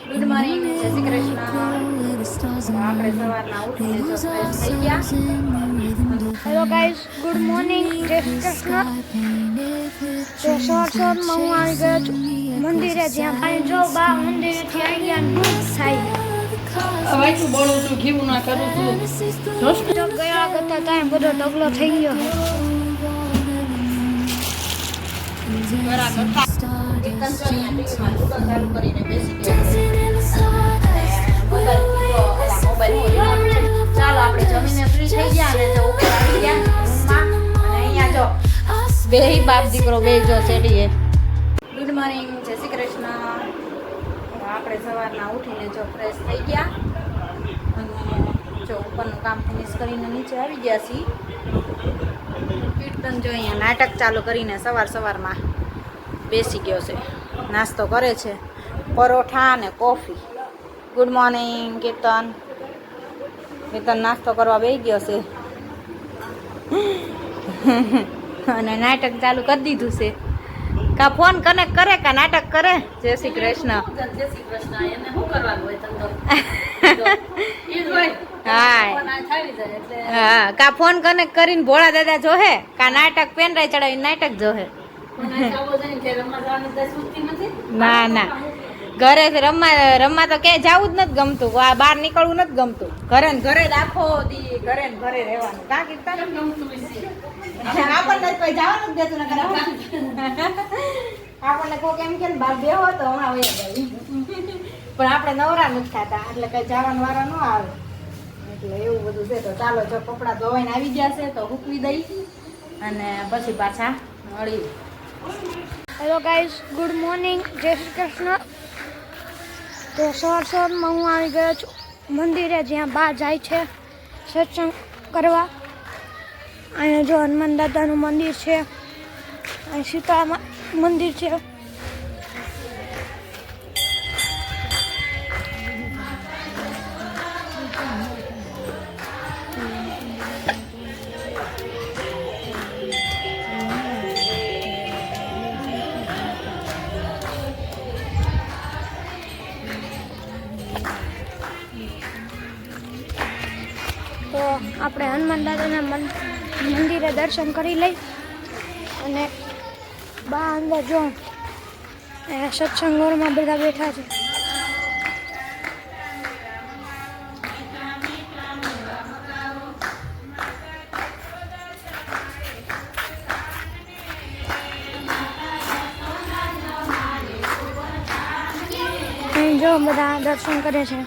Good morning, જય શ્રી કૃષ્ણ. આપણે સવારના ઉઠીને જો ફ્રેશ થઈ ગયા. હેલો ગાઈઝ, ગુડ મોર્નિંગ, જય શ્રી કૃષ્ણ. તો સવારમાં હું આવી ગયો છું મંદિરે, જ્યાં પાણી જો બા મંદિરેથી આવી ગયા થાય. હવે શું બોલું છું, ઘીવું ના કરું છું. જોશ તો ગયા કરતા ત્યાં બધો ઢગલો થઈ ગયો. ઘરા કરતા ટીવીમાં લૂડો ચાલુ કરીને બેસી ગયા. ચાલો આપણે જમીને ફ્રી થઈ ગયા અને તો ઉપર આવી ગયા રૂમમાં. અને અહીંયા જો બે બાપ દીકરો બે જો શેરીએ. ગુડ મોર્નિંગ, જય શ્રી કૃષ્ણ. આપણે સવારના ઉઠીને જો ફ્રેશ થઈ ગયા અને જો ઉપરનું કામ ફિનિશ કરીને નીચે આવી ગયા છીએ. કીર્તન જો અહીંયા નાટક ચાલુ કરીને સવારમાં બેસી ગયો છે, નાસ્તો કરે છે, પરોઠા અને કોફી. ગુડ મોર્નિંગ કીર્તન. કીર્તન નાસ્તો કરવા બેસી ગયો છે અને નાટક ચાલુ કરી દીધું છે. કા ફોન કનેક્ટ કરે કા નાટક કરે. જય શ્રી કૃષ્ણ. જય શ્રી કૃષ્ણ. એને શું કરવાનું હોય તમને? હા, કા ફોન કનેક્ટ કરીને ભોળા દાદા જોહે, કા નાટક પેનડ્રાઈવ ચડાવીને નાટક જોહે. ના ના, ઘરે રમવા તો ક્યાંય જવું જ નથી ગમતું. આ બહાર નીકળવું નથી ગમતું. ઘરે ને ઘરે જ આખો દી ઘરે ને ઘરે રહેવાનું. કા કીધા આપણને કોઈ જવાનું જ દેતું ના. આપણને કોઈ એમ કે બહાર બેહો તો હમણાં વહી જાય, પણ આપણે નવરા નથી થતા એટલે કઈ જવાનો વારો ન આવે. એટલે એવું બધું છે. તો ચાલો, જો કપડાં ધોવાઈને આવી ગયા છે તો હૂકવી દઈ અને પછી પાછા મળી. હેલો ગાઈઝ, ગુડ મોર્નિંગ, જય શ્રી કૃષ્ણ. તો સવારમાં હું આવી ગયો છું મંદિરે, જ્યાં બા જાય છે સત્સંગ કરવા. અહીંયા જો હનુમાન દાદાનું મંદિર છે, અહીં સીતા મંદિર છે. તો આપણે હનુમાન દાદાના મંદિરે દર્શન કરી લઈ અને બા અંદર જો સત્સંગ ઘરમાં બધા બેઠા છે. અહીં જો બધા દર્શન કરે છે.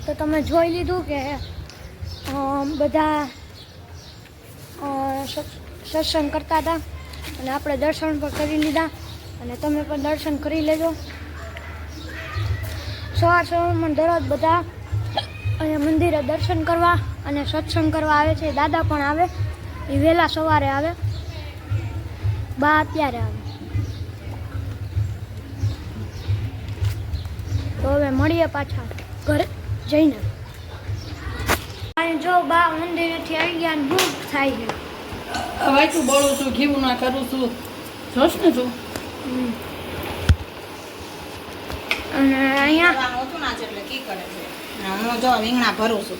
તો તમે જોઈ લીધું કે બધા સત્સંગ કરતા હતા અને આપણે દર્શન પણ કરી લીધા અને તમે પણ દર્શન કરી લેજો. સવારમાં દરરોજ બધા અહીંયા મંદિરે દર્શન કરવા અને સત્સંગ કરવા આવે છે. દાદા પણ આવે, એ વહેલા સવારે આવે, બા અત્યારે આવે. તો હવે મળીએ પાછા ઘરે જઈને. બા મંદિરેથી આવી ગયા ને શું થાય છે હવે તું બોલું છું ઘીવું ના કરું છું જોશ ને તું અને અહીંયા કરવાનું હતું ના છે એટલે કી કરે છે અને હું જો રીંગણા ભરું છું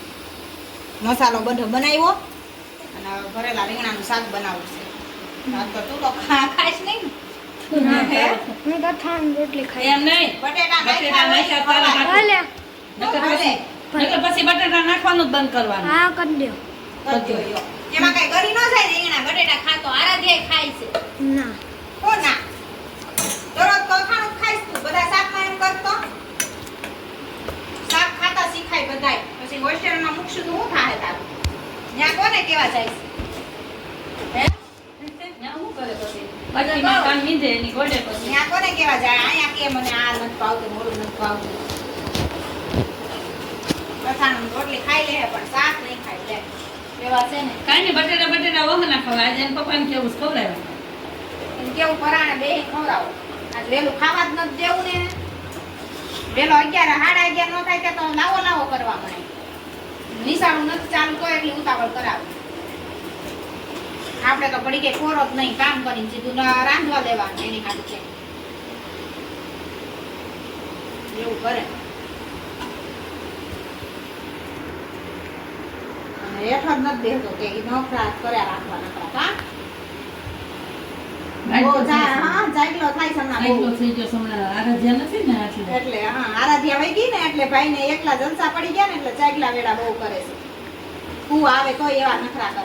મસાલો બધો બનાવ્યો અને હવે ભરેલા રીંગણાનું શાક બનાવું છે આ તો તું તો ખાઈશ નહીં ને હે? હું કઠાણ રોટલી ખાઈ એમ નહીં બટેટા બટેટા નાખ્યા તારા નાખ્યા ભલે નકર પછી બટાટા નાખવાનું જ બંધ કરવાનું હા કરી દો કરજો યો. એમાં કઈ ગળી ન જાય રીંગણા બટેટા ખાતો આરાધ્યાય ખાય છે ના ઓ ના દરરોજ તો ખાણું જ ખાઈશ તું બધા શાકમાં એમ કરતો શાક ખાતા શીખાય બધાય પછી હોસ્ટેલમાં મૂકશું તો શું થાય તારું ત્યાં કોને કેવા જાય હે ત્યાં શું કરે પછી બાકીમાં કામ મીંધે એની ગોડે પછી ત્યાં કોને કેવા જાય અહીંયા કે મને આ નથી ભાવતું મોડું નથી ભાવતું લસાણની રોટલી ખાઈ લે પણ શાક નહીં ખાઈ લે એવા છે ને કાંઈ નહીં બટેટા વહ ના ખવાય આજે એને પપ્પાને કેવું છે ખવડાવ્યા એમ કેવું પરાણે બે ખવડાવો આજ વહેલું ખાવા જ નથી દેવું ને વહેલો 11 સાડા 11 નો થાય તો લાવો કરવા મળે નિશાળું નથી ચાલુ તો એટલી ઉતાવળ કરાવે આપણે તો પડી કે ખોરો જ નહીં કામ કરીને સીધું રાંધવા લેવાનું એની હાથે છે એવું કરે અને હેઠળ નથી બેસતો કે નોખરા કર્યા રાખવાના હતા હા જાગલો થાય છે હમણાં બહુ. આટલો થઈ ગયો હમણાં આરાધ્યા નથી ને આટલે એટલે હા આરાધ્યા વહી ગઈ ને એટલે ભાઈને એકલા જલસા પડી ગયા ને એટલે ચાગલા વેડા બહુ કરે છે કુ આવે તો એવા નખરા કરે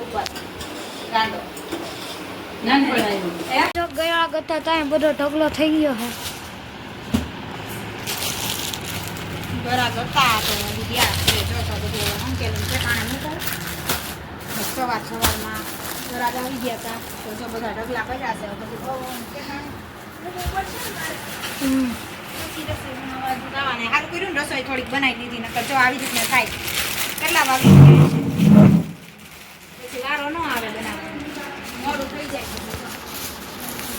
ઉપર ગાંડો નાનપણ આવ્યું હે જો ગયા કરતા ત્યાં બધો ઢગલો થઈ ગયો છે બરાબર હતા તો હજી ગયા છે જો તો બધું અંકેલું ઠેકાણે મૂકો સવારમાં બરાબર આવી ગયા હતા તો જો બધા ઢગલા પડ્યા છે બધું બહુ ઠેકાણે મૂકવું પડશે ને મારે. હમ. પછી રસોઈ બનાવવા જવાની. હારું કર્યું ને રસોઈ થોડીક બનાવી દીધી નકર જો આવી રીતના થાય કેટલા વાગે જાય છે પછી વારો ન આવે બનાવવાનો મોડું થઈ જાય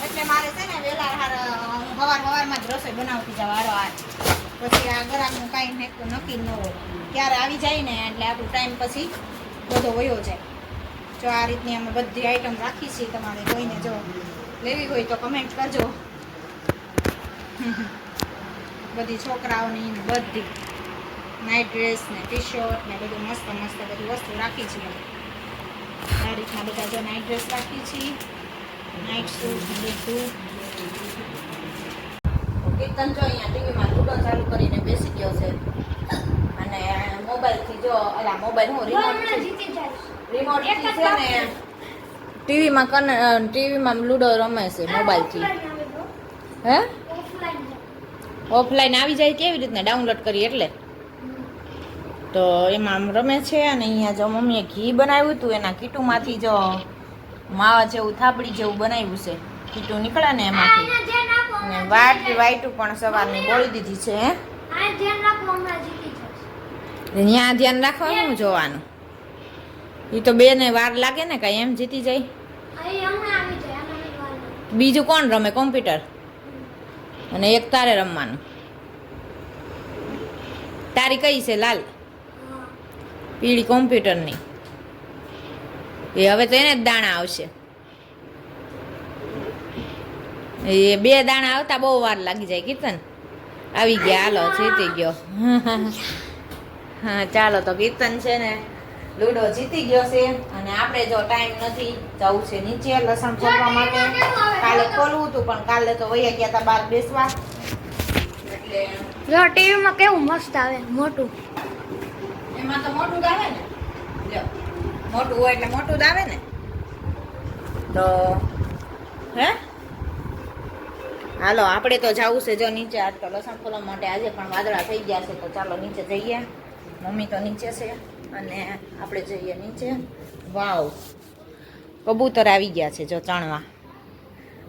એટલે મારે છે ને વહેલા સવારમાં જ રસોઈ બનાવતી જાવ વારો આ પછી આ ગરાકનું કાંઈ નક્કી ન હોય ક્યારે આવી જાય ને એટલે આપણું ટાઈમ પછી બધો વયો જાય જો આ રીતની અમે બધી આઈટમ રાખી છીએ તમારે કોઈને જો લેવી હોય તો કમેન્ટ કરજો બધી છોકરાઓની ને બધી નાઇટ ડ્રેસ ને ટી શર્ટ ને બધું મસ્ત મસ્ત બધી વસ્તુ રાખી છે આ રીતના બધા જો નાઇટ ડ્રેસ રાખી છે નાઇટ સૂટ ને બધું કીર્તન જો અહીંયા ટીવીમાં લૂડો ચાલુ કરીને બેસી ગયો છે અને મોબાઈલથી જો અલા મોબાઈલ હું રિમોટથી છે ને ટીવીમાં લૂડો રમે છે મોબાઈલથી હે ઓફલાઈન આવી જાય કેવી રીતના ડાઉનલોડ કરી એટલે તો એમાં આમ રમે છે અને અહીંયા જો મમ્મીએ ઘી બનાવ્યું હતું એના કીટુમાંથી જો માવા જેવું થાબડી જેવું બનાવ્યું છે કીટું નીકળે ને એમાંથી ને વાઈટું પણ સવારની બોળી દીધી છે હે ત્યાં ધ્યાન રાખવાનું જોવાનું એ તો બેને વાર લાગે ને કાંઈ એમ જીતી જાય બીજું કોણ રમે કોમ્પ્યુટર અને એક તારે રમવાનું તારી કઈ છે લાલ પીળી કોમ્પ્યુટરની એ હવે તો એને જ દાણા આવશે એ બે દાણા આવતા બહુ વાર લાગી જાય કીર્તન આવી ગયા હાલો જીતી ગયો હા ચાલો તો કીર્તન છે ને લૂડો જીતી ગયો છે અને આપણે જો ટાઈમ નથી જવું છે નીચે લસણ ફોડવા માટે કાલે ખોલવું હતું પણ કાલે તો વૈયા ગયા હતા બહાર બેસવા એટલે જો ટીવીમાં કેવું મસ્ત આવે મોટું એમાં તો મોટું જ આવે ને લ્યો મોટું હોય એટલે મોટું જ આવે ને તો હે હાલો આપણે તો જવું છે જો નીચે આજ તો લસણ ફોલવા માટે આજે પણ વાદળા થઈ ગયા છે તો ચાલો નીચે જઈએ મમ્મી તો નીચે છે અને આપણે જઈએ નીચે વાવ કબૂતર આવી ગયા છે જો ચણવા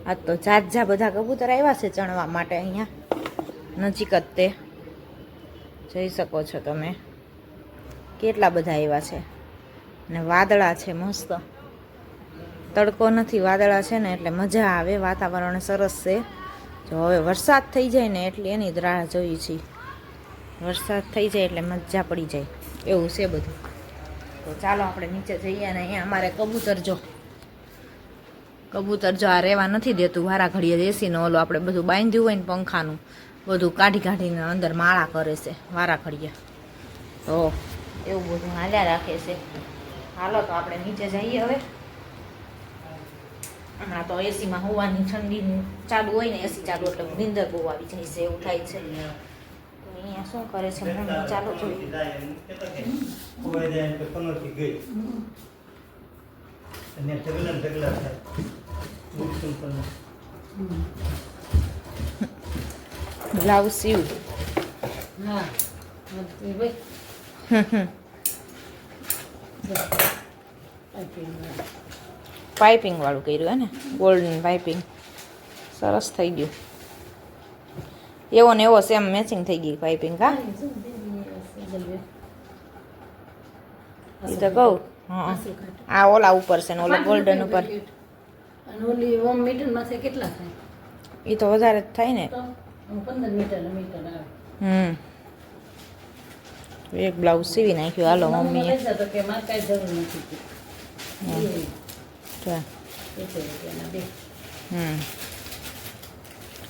આજ તો જા બધા કબૂતર આવ્યા છે ચણવા માટે અહીંયા નજીક જ તે જઈ શકો છો તમે કેટલા બધા આવ્યા છે ને વાદળા છે મસ્ત તડકો નથી વાદળા છે ને એટલે મજા આવે વાતાવરણ સરસ છે જો હવે વરસાદ થઈ જાય ને એટલે એની જ રાહ જોઈએ છીએ વરસાદ થઈ જાય એટલે મજા પડી જાય એવું છે બધું તો ચાલો આપણે નીચે જઈએ અને અહીંયા અમારે કબૂતર જો આ રહેવા નથી દેતું. વારા ઘડીએ એસીનો ઓલો આપણે બધું બાંધ્યું હોય ને પંખાનું બધું કાઢીને અંદર માળા કરે છે વારા ઘડીએ. તો એવું બધું હાલ્યા રાખે છે. હાલો તો આપણે નીચે જઈએ હવે. હમણાં તો એસીમાં હોવાની ઠંડી ચાલુ હોય ને એસી ચાલુ એટલે નીંદર બહુ આવી જાય છે એવું થાય છે. તો અહીંયા શું કરે છે મમ્મી ચાલો જોઈએ. બ્લાઉઝ સીવ હા પાઇપિંગ વાળું કર્યું હે ને ગોલ્ડન પાઇપિંગ સરસ થઈ ગયું. એવો ને એવો સેમ મેચિંગ થઈ ગઈ પાઇપિંગ. હા એ તો કહું. હા આ ઓલા ઉપર છે ને ઓલા ગોલ્ડન ઉપર. અને ઓલી ઓમ મીટરમાં છે કેટલા થાય? એ તો વધારે જ થાય ને. તો 15 મીટર આવે. એક બ્લાઉઝ સીવી નાખ્યું. હાલો મમ્મીએ તો કે મારે કાંઈ જરૂર નથી.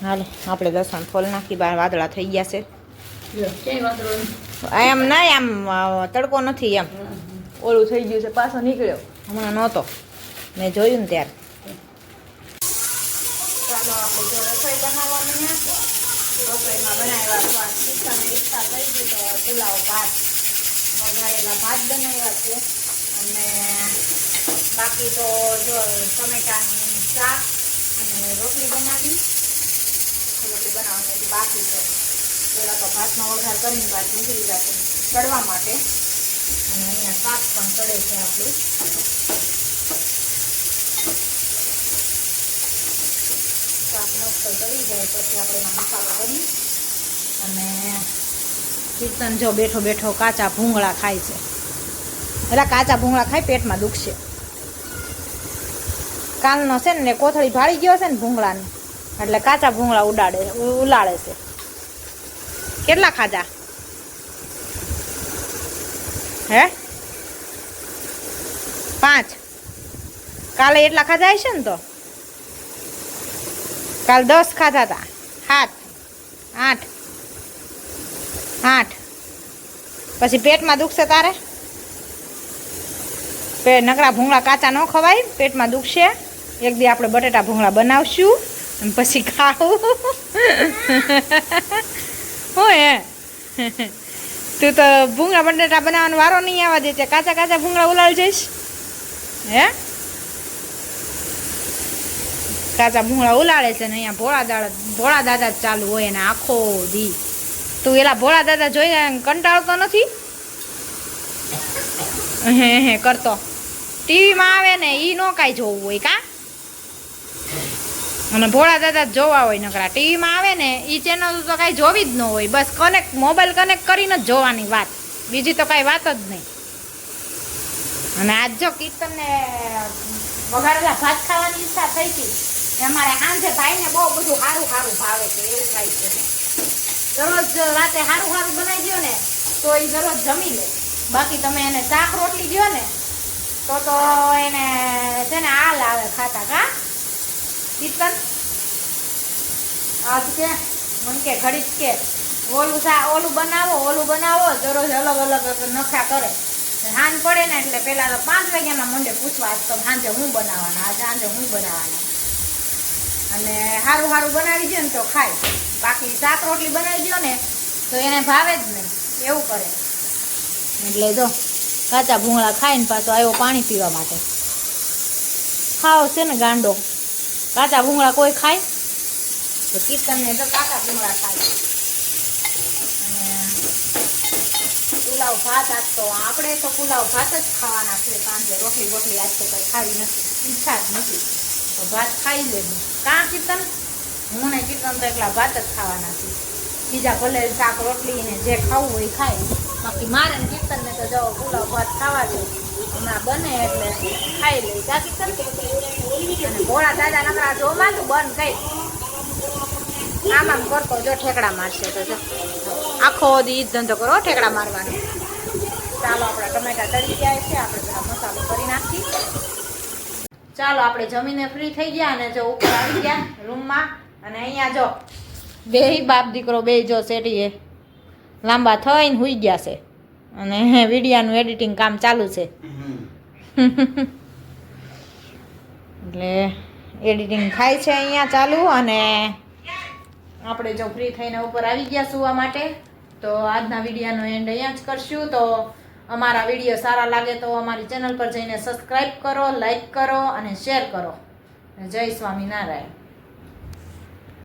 હાલો આપણે લસણ ફોલ નાખી બહાર વાદળા થઈ ગયા છે. ક્યાંય વાંધો એમ નહીં આમ તડકો નથી એમ ઓલું થઈ ગયું છે પાછો નીકળ્યો હમણાં નહોતો મેં જોયું ને ત્યારે. ચાલો આપણે જો રસોઈ બનાવવાની રસોઈમાં બનાવ્યા ચિકન ઈચ્છા થઈ ગઈ તો પુલાવ ભાત વઘારેલા ભાત બનાવ્યા છે અને બાકી તો જો ટમેટાનું શાક અને રોટલી બનાવી બનાવવાની બાકી છે. પહેલાં તો ભાતમાં વઘાર કરીને ભાત મૂકી દીધા છે ચડવા માટે અને અહીંયા શાક પણ ચડે છે આપણું. શાક મસ્ત ચડી જાય પછી આપણે એમાં મસાલો કરી અને કીર્તન જો બેઠો બેઠો કાચા ભૂંગળા ખાય છે. એટલે કાચા ભૂંગળા ખાય પેટમાં દુખશે. કાલનો છે ને કોથળી ભાળી ગયો છે ને ભૂંગળાને એટલે કાચા ભૂંગળા ઉલાળે છે. કેટલા ખાધા હે? 5. કાલે એટલા ખાધા હશે ને તો કાલ 10 ખાધા હતા. 7 8 પછી પેટમાં દુખશે તારે. નકરા ભૂંગળા કાચા ન ખવાય પેટમાં દુખશે. એક દી આપણે બટેટા ભૂંગળા બનાવશું અને પછી ખાવું. હોય તું તો ભૂંગળા બટેટા બનાવવાનો વારો નહીં આવવા દે. કાચા ભૂંગળા ઉલાળી જઈશ હે? કાચા ભૂંગળા ઉલાળે છે ને અહીંયા ભોળા દાદા જ ચાલુ હોય ને આખો દી. તું એલા ભોળા દાદા જોઈને કંટાળતો નથી હે કરતો? ટીવીમાં આવે ને એ નો કાંઈ જોવું હોય કા? અને ભોળા દાદા જોવા હોય નકરા. ટીવીમાં આવે ને એ ચેનલ તો કાંઈ જોવી જ ન હોય. બસ મોબાઈલ કનેક્ટ કરીને જ જોવાની વાત, બીજી તો કાંઈ વાત જ નહીં. અને આજ જો કીર્તનને વઘારેલા ભાત ખાવાની ઈચ્છા થઈ હતી. અમારે સાંજે ભાઈને બહુ બધું સારું ભાવે છે એવું થાય છે. દરરોજ રાતે સારું બનાવી દો ને તો એ દરરોજ જમી લે. બાકી તમે એને શાક રોટલી દો ને તો એને છે ને હાલ આવે ખાતા. કા કીર્તન આજ કે મને કે ઘડીક કે ઓલું બનાવો દરરોજ અલગ નખા કરે. સાંજ પડે ને એટલે પેલા તો 5 વાગ્યામાં મંડે પૂછવા આજ તો સાંજે હું બનાવવાના, આજ સાંજે હું બનાવવાના. અને સારું બનાવી દો ને તો ખાય. બાકી શાક રોટલી બનાવી દો ને તો એને ભાવે જ નહીં એવું કરે. એટલે જો કાચા ભૂંગળા ખાઈને પાછો આવ્યો પાણી પીવા માટે. ખાવ છે ને ગાંડો. કાચા ભૂંગળા કોઈ ખાય તો કીર્તનને તો કાચા ભૂંગળા ખાય. અને પુલાવ ભાત આજ તો આપણે તો પુલાવ ભાત જ ખાવાના છે સાંજે. રોટલી બોટલી આજ તો કંઈ ખાવી નથી, ઈચ્છા જ નથી. તો ભાત ખાઈ લેવું કાં કીર્તન? હું ને કીર્તન તો એકલા ભાત જ ખાવાના છે. બીજા ભલે શાક રોટલી ને જે ખાવું હોય ખાય. બાકી મારે ને કીર્તનને તો જો પુલાવ ભાત ખાવા છે. હમણાં બને એટલે ખાઈ લઈ. કા કીર્તન? અને ભોળા દાદા નકરા જો માંડું બંધ થઈ આમ કરતો જો ઠેકડા મારશે તો જો આખો દી ધંધો કરો ઠેકડા મારવાનો. ચાલો આપણે ટમેટા તળી ગયા છે, આપણે પેલા મસાલો કરી નાખી. ચાલો આપણે જમીને ફ્રી થઈ ગયા અને જો ઉપર આવી ગયા રૂમમાં. અને અહીંયા જો બે બાપ દીકરો બે જો શેઠીએ લાંબા થઈને હુઈ ગયા છે અને વિડીયાનું એડિટિંગ કામ ચાલુ છે. એટલે એડિટિંગ થાય છે અહીંયા ચાલુ. અને આપણે જો ફ્રી થઈને ઉપર આવી ગયા સુવા માટે. તો આજના વિડીયોનો એન્ડ અહીંયા જ કરશું. તો અમારા વિડીયો સારા લાગે તો અમારી ચેનલ પર જઈને સબસ્ક્રાઈબ કરો, લાઈક કરો અને શેર કરો. જય સ્વામિનારાયણ.